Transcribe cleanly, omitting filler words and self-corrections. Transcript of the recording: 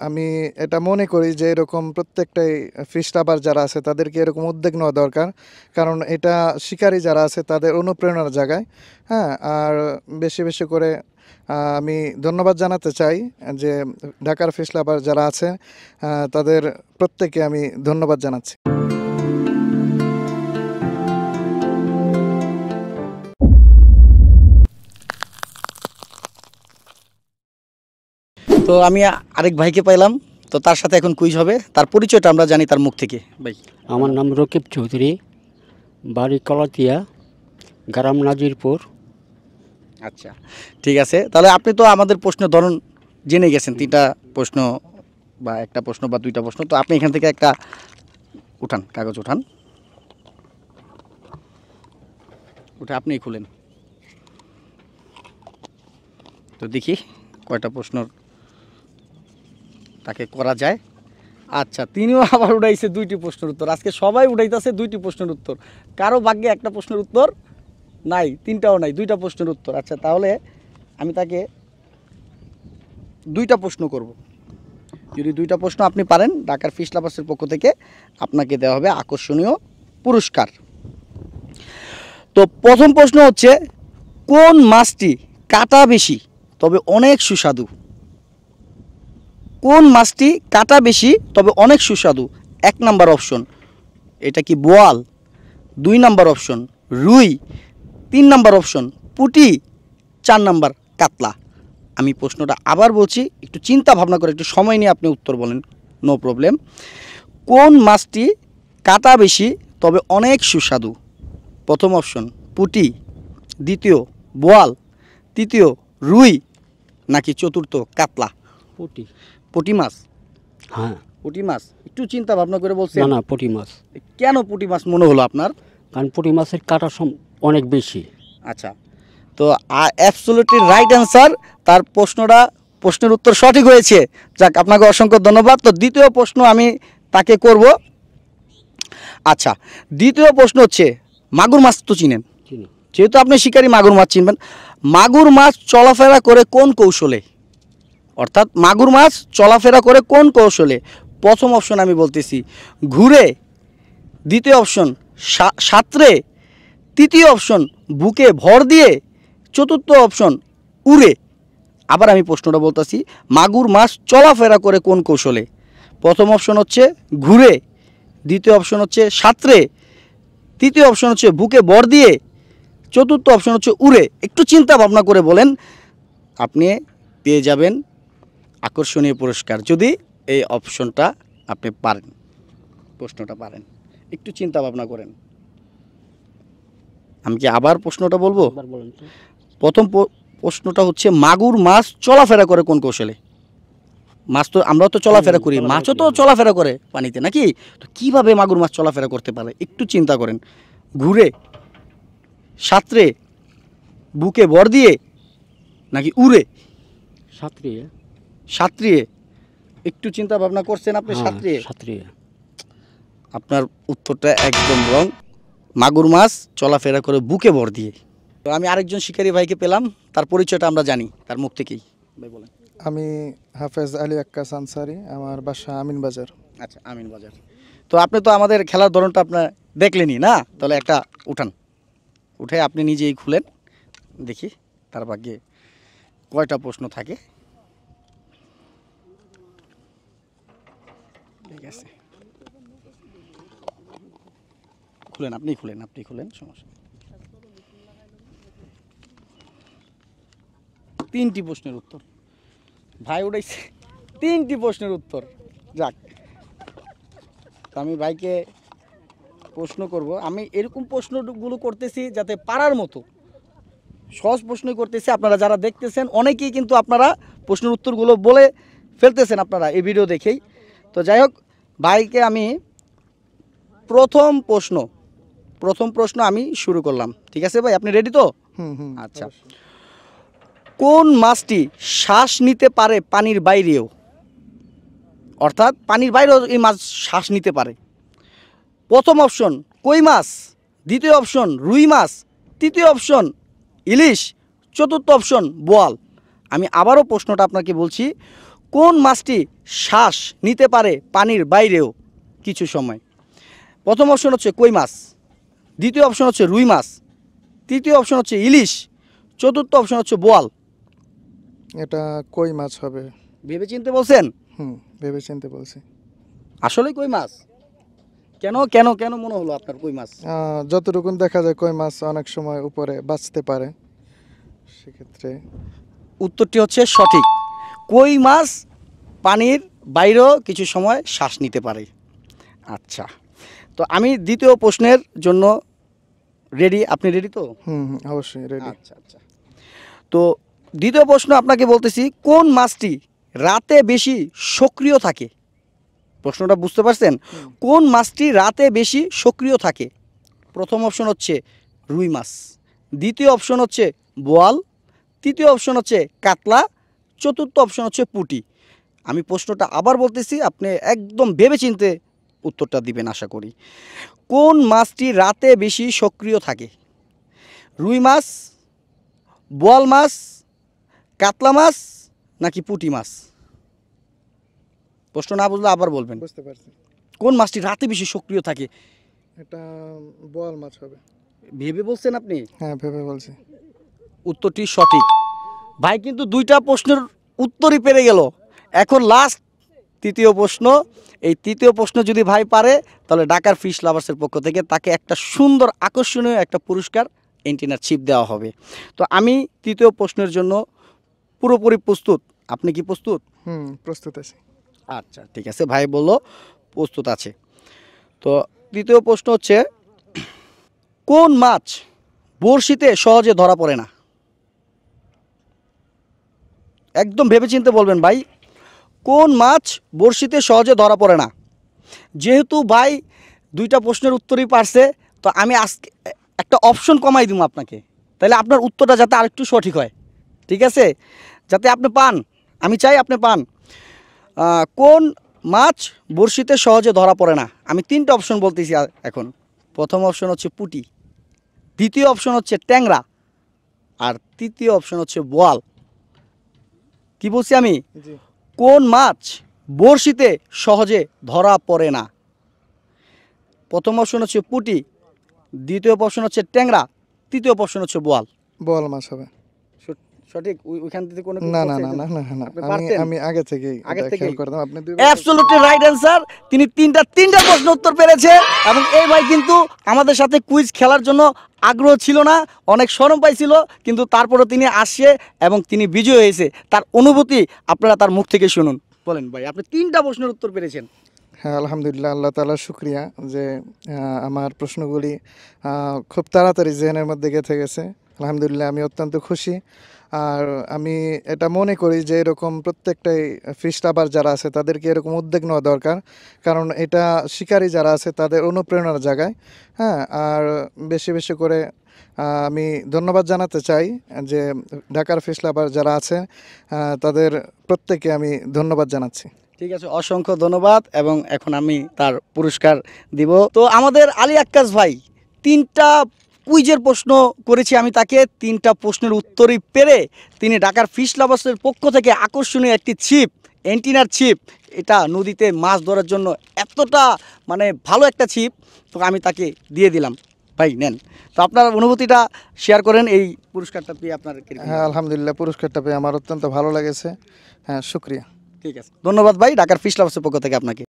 আমি এটা মনে করি যে এরকম প্রত্যেকটাই ফিশ লাভার যারা আছে তাদেরকে এরকম উদ্যোগ নেওয়া দরকার, কারণ এটা শিকারী যারা আছে তাদের অনুপ্রেরণার জায়গায়। হ্যাঁ, আর বেশি বেশি করে আমি ধন্যবাদ জানাতে চাই যে ঢাকার ফিশ লাভার যারা আছে তাদের প্রত্যেককে আমি ধন্যবাদ জানাচ্ছি। তো আমি আরেক ভাইকে পাইলাম, তো তার সাথে এখন কুইজ হবে। তার পরিচয়টা আমরা জানি তার মুখ থেকে। ভাই, আমার নাম রকিব চৌধুরী, বাড়ি কলাতিয়া, গ্রাম নাজিরপুর। আচ্ছা, ঠিক আছে। তাহলে আপনি তো আমাদের প্রশ্নের ধরন জেনে গেছেন, 3টা প্রশ্ন বা একটা প্রশ্ন বা 2টা প্রশ্ন। তো আপনি এখান থেকে একটা উঠান, কাগজ উঠান, উঠে আপনিই খুলেন। তো দেখি কয়টা প্রশ্ন তাকে করা যায়। আচ্ছা, তিনিও আবার উঠাইছে 2টি প্রশ্নের উত্তর। আজকে সবাই উঠাইতেছে 2টি প্রশ্নের উত্তর, কারো ভাগ্যে একটা প্রশ্নের উত্তর নাই, 3টাও নাই, 2টা প্রশ্নের উত্তর। আচ্ছা, তাহলে আমি তাকে 2টা প্রশ্ন করব। যদি 2টা প্রশ্ন আপনি পারেন, ঢাকার ফিশ লাভার্সের পক্ষ থেকে আপনাকে দেওয়া হবে আকর্ষণীয় পুরস্কার। তো প্রথম প্রশ্ন হচ্ছে, কোন মাছটি কাটা বেশি তবে অনেক সুস্বাদু? কোন মাছটি কাটা বেশি তবে অনেক সুস্বাদু? 1 নাম্বার অপশন, এটা কি বোয়াল? 2 নাম্বার অপশন রুই, 3 নাম্বার অপশন পুঁটি, 4 নাম্বার কাতলা। আমি প্রশ্নটা আবার বলছি, একটু চিন্তা ভাবনা করে একটু সময় নিয়ে আপনি উত্তর বলেন, নো প্রবলেম। কোন মাছটি কাটা বেশি তবে অনেক সুস্বাদু? প্রথম অপশন পুঁটি, দ্বিতীয় বোয়াল, তৃতীয় রুই, নাকি চতুর্থ কাতলা? পুঁটি। পুঁটি মাছ? হ্যাঁ। পুঁটি মাছ একটু চিন্তা ভাবনা করে বলছেন? না, পুঁটি মাছ। কেন পুঁটি মাছ মনে হলো আপনার? কারণ পুঁটি মাছের কাটা অনেক বেশি। আচ্ছা, তো অ্যাবসলিউটলি রাইট অ্যান্সার। তার প্রশ্নের উত্তর সঠিক হয়েছে। যাক, আপনাকে অসংখ্য ধন্যবাদ। তো দ্বিতীয় প্রশ্ন আমি তাকে করব। আচ্ছা, দ্বিতীয় প্রশ্ন হচ্ছে, মাগুর মাছ তো চিনেন, চিনি। যেহেতু আপনি শিকারী, মাগুর মাছ চিনবেন। মাগুর মাছ চলাফেরা করে কোন কৌশলে? অর্থাৎ মাগুর মাছ চলাফেরা করে কোন কৌশলে? প্রথম অপশন আমি বলতেছি ঘুরে, দ্বিতীয় অপশন সাঁতরে, তৃতীয় অপশন বুকে ভর দিয়ে, চতুর্থ অপশন উড়ে। আবার আমি প্রশ্নটা বলতেছি, মাগুর মাছ চলাফেরা করে কোন কৌশলে? প্রথম অপশন হচ্ছে ঘুরে, দ্বিতীয় অপশন হচ্ছে সাঁতরে, তৃতীয় অপশন হচ্ছে বুকে ভর দিয়ে, চতুর্থ অপশন হচ্ছে উড়ে। একটু চিন্তা ভাবনা করে বলেন, আপনি পেয়ে যাবেন আকর্ষণীয় পুরস্কার যদি এই অপশনটা আপনি পারেন, প্রশ্নটা পারেন। একটু চিন্তা ভাবনা করেন। আমি কি আবার প্রশ্নটা বলবো? প্রথম প্রশ্নটা হচ্ছে, মাগুর মাছ চলাফেরা করে কোন কৌশলে? মাছ তো আমরাও তো চলাফেরা করি, মাছও তো চলাফেরা করে পানিতে, নাকি? তো কীভাবে মাগুর মাছ চলাফেরা করতে পারে? একটু চিন্তা করেন। ঘুরে, সাঁতরে, বুকে ভর দিয়ে, নাকি উড়ে? সাঁতরিয়ে। সাঁতরিয়ে। একটু চিন্তা ভাবনা করছেন আপনি? সাঁতরিয়ে। সাঁতরিয়ে। আপনার উত্তরটা একদম রং। মাগুর মাছ চলাফেরা করে বুকে ভর দিয়ে। তো আমি আরেকজন শিকারী ভাইকে পেলাম, তার পরিচয়টা আমরা জানি তার মুখ থেকেই। ভাই বলেন। আমি হাফেজ আলী আক্কাস আনসারি, আমার বাসা আমিন বাজার। আচ্ছা, আমিন বাজার। তো আপনি তো আমাদের খেলার ধরনটা আপনার দেখলেনই না? তাহলে একটা উঠান, উঠে আপনি নিজেই খুলেন, দেখি তার ভাগ্যে কয়টা প্রশ্ন থাকে। ঠিক আছে, খুলেন, আপনি খুলেন, সমস্যা। 3টি প্রশ্নের উত্তর ভাই উঠাইছে, 3টি প্রশ্নের উত্তর। যাক, আমি ভাইকে প্রশ্ন করব। আমি এরকম প্রশ্নগুলো করতেছি যাতে পারার মতো সহজ প্রশ্নই করতেছি। আপনারা যারা দেখতেছেন অনেকেই কিন্তু আপনারা প্রশ্নের উত্তরগুলো বলে ফেলতেছেন আপনারা এই ভিডিও দেখেই। তো যাই হোক, ভাইকে আমি প্রথম প্রশ্ন আমি শুরু করলাম। ঠিক আছে ভাই, আপনি রেডি তো? আচ্ছা, কোন মাছটি শ্বাস নিতে পারে পানির বাইরেও? অর্থাৎ পানির বাইরেও এই মাছ শ্বাস নিতে পারে। প্রথম অপশন কই মাছ, দ্বিতীয় অপশন রুই মাছ, তৃতীয় অপশন ইলিশ, চতুর্থ অপশন বোয়াল। আমি আবারও প্রশ্নটা আপনাকে বলছি, কোন মাছটি শ্বাস নিতে পারে পানির বাইরেও কিছু সময়? প্রথম অপশন হচ্ছে কই মাছ, দ্বিতীয় অপশন হচ্ছে রুই মাছ, তৃতীয় অপশন হচ্ছে ইলিশ, চতুর্থ অপশন হচ্ছে বোয়াল। এটা কই মাছ হবে। ভেবে চিনতে বলছেন? ভেবে চিনতে বলছি। আসলে কই মাছ? কেন কেন কেন মনে হলো আপনার কই মাছ? যতটুকুন দেখা যায় কই মাছ অনেক সময় উপরে বাঁচতে পারে, সেক্ষেত্রে উত্তরটি হচ্ছে সঠিক। কই মাছ পানির বাইরেও কিছু সময় শ্বাস নিতে পারে। আচ্ছা, তো আমি দ্বিতীয় প্রশ্নের জন্য রেডি। আপনি রেডি তো? অবশ্যই রেডি। আচ্ছা আচ্ছা, তো দ্বিতীয় প্রশ্ন আপনাকে বলতেছি, কোন মাছটি রাতে বেশি সক্রিয় থাকে? প্রশ্নটা বুঝতে পারছেন? কোন মাছটি রাতে বেশি সক্রিয় থাকে? প্রথম অপশন হচ্ছে রুই মাছ, দ্বিতীয় অপশন হচ্ছে বোয়াল, তৃতীয় অপশন হচ্ছে কাতলা, চতুর্থ অপশন হচ্ছে পুঁটি। আমি প্রশ্নটা আবার বলতেছি, আপনি একদম ভেবেচিন্তে উত্তরটা দিবেন আশা করি। কোন মাছটি রাতে বেশি সক্রিয় থাকে? রুই মাছ, বোয়াল মাছ, কাতলা মাছ নাকি পুঁটি মাছ? প্রশ্ন না বুঝলে আবার বলবেন। বুঝতে পারছি। কোন মাছটি রাতে বেশি সক্রিয় থাকে? এটা বোয়াল মাছ হবে। ভেবে বলছেন আপনি? হ্যাঁ, ভেবে বলছি। উত্তরটি সঠিক। ভাই কিন্তু দুইটা প্রশ্নের উত্তরই পেরে গেল। এখন লাস্ট তৃতীয় প্রশ্ন। এই তৃতীয় প্রশ্ন যদি ভাই পারে, তাহলে ঢাকার ফিশ লাভার্সের পক্ষ থেকে তাকে একটা সুন্দর আকর্ষণীয় একটা পুরস্কার, এন্টিনার চিপ দেওয়া হবে। তো আমি তৃতীয় প্রশ্নের জন্য পুরোপুরি প্রস্তুত। আপনি কি প্রস্তুত? প্রস্তুত আছি। আচ্ছা ঠিক আছে, ভাই বললো প্রস্তুত আছে। তো তৃতীয় প্রশ্ন হচ্ছে, কোন মাছ বড়শিতে সহজে ধরা পড়ে না? একদম ভেবেচিন্তে বলবেন ভাই। কোন মাছ বড়শিতে সহজে ধরা পড়ে না? যেহেতু ভাই দুইটা প্রশ্নের উত্তরই পারছে, তো আমি আজকে একটা অপশন কমাই দিব আপনাকে, তাহলে আপনার উত্তরটা যাতে আরেকটু সঠিক হয়। ঠিক আছে, যাতে আপনি পান, আমি চাই আপনি পান। কোন মাছ বড়শিতে সহজে ধরা পড়ে না? আমি তিনটা অপশন বলতেছি এখন। প্রথম অপশন হচ্ছে পুঁটি, দ্বিতীয় অপশন হচ্ছে ট্যাংরা, আর তৃতীয় অপশন হচ্ছে বোয়াল। কি বলছি আমি? জি। কোন মাছ বড়শিতে সহজে ধরা পড়ে না? প্রথম অপশন হচ্ছে পুঁটি, দ্বিতীয় অপশন হচ্ছে ট্যাংরা, তৃতীয় অপশন হচ্ছে বোয়াল। বোয়াল মাছ হবে। সঠিক? ওইখান থেকে কোনো না না না না না না, আপনি আমি পারতেন? আমি আগে থেকেই আগে এটা থেকেই? খেয়াল করতাম। আপনি অ্যাবসলিউটলি রাইট অ্যান্সার। তিনি তিনটা প্রশ্ন উত্তর পেরেছে, এবং এই ভাই কিন্তু আমাদের সাথে কুইজ খেলার জন্য আগ্রহ ছিল না, অনেক শরম পাইছিল, কিন্তু তারপরে তিনি আসছে এবং তিনি বিজয় হয়েছে। তার অনুভূতি আপনারা তার মুখ থেকে শুনুন। বলেন ভাই, আপনি তিনটা প্রশ্নের উত্তর পেরেছেন। হ্যাঁ, আলহামদুলিল্লাহ, আল্লাহ তাআলার শুকরিয়া যে আমার প্রশ্নগুলি খুব তাড়াতাড়ি জেনের মধ্যে গেঁথে গেছে। আলহামদুলিল্লাহ, আমি অত্যন্ত খুশি। আর আমি এটা মনে করি যে এরকম প্রত্যেকটাই ফিশ লাভার যারা আছে তাদেরকে এরকম উদ্যোগ নেওয়া দরকার, কারণ এটা শিকারী যারা আছে তাদের অনুপ্রেরণার জায়গায়। হ্যাঁ, আর বেশি বেশি করে আমি ধন্যবাদ জানাতে চাই যে ঢাকার ফিশ লাভার যারা আছে তাদের প্রত্যেককে আমি ধন্যবাদ জানাচ্ছি। ঠিক আছে, অসংখ্য ধন্যবাদ, এবং এখন আমি তার পুরস্কার দিব। তো আমাদের আলী আক্কাস ভাই তিনটা কুইজের প্রশ্ন করেছি আমি তাকে, তিনটা প্রশ্নের উত্তরই পেরে তিনি ঢাকার ফিশ লাভার্সের পক্ষ থেকে আকর্ষণীয় একটি ছিপ, এন্টিনার ছিপ, এটা নদীতে মাছ ধরার জন্য এতটা মানে ভালো একটা ছিপ, তো আমি তাকে দিয়ে দিলাম। ভাই নেন, তো আপনার অনুভূতিটা শেয়ার করেন এই পুরস্কারটা পেয়ে আপনার কিরকম হ্যাঁ, লাগলো? আলহামদুলিল্লাহ, পুরস্কারটা পেয়ে আমার অত্যন্ত ভালো লেগেছে। হ্যাঁ, শুক্রিয়া। ঠিক আছে, ধন্যবাদ ভাই ঢাকার ফিশ লাভার্সের পক্ষ থেকে আপনাকে।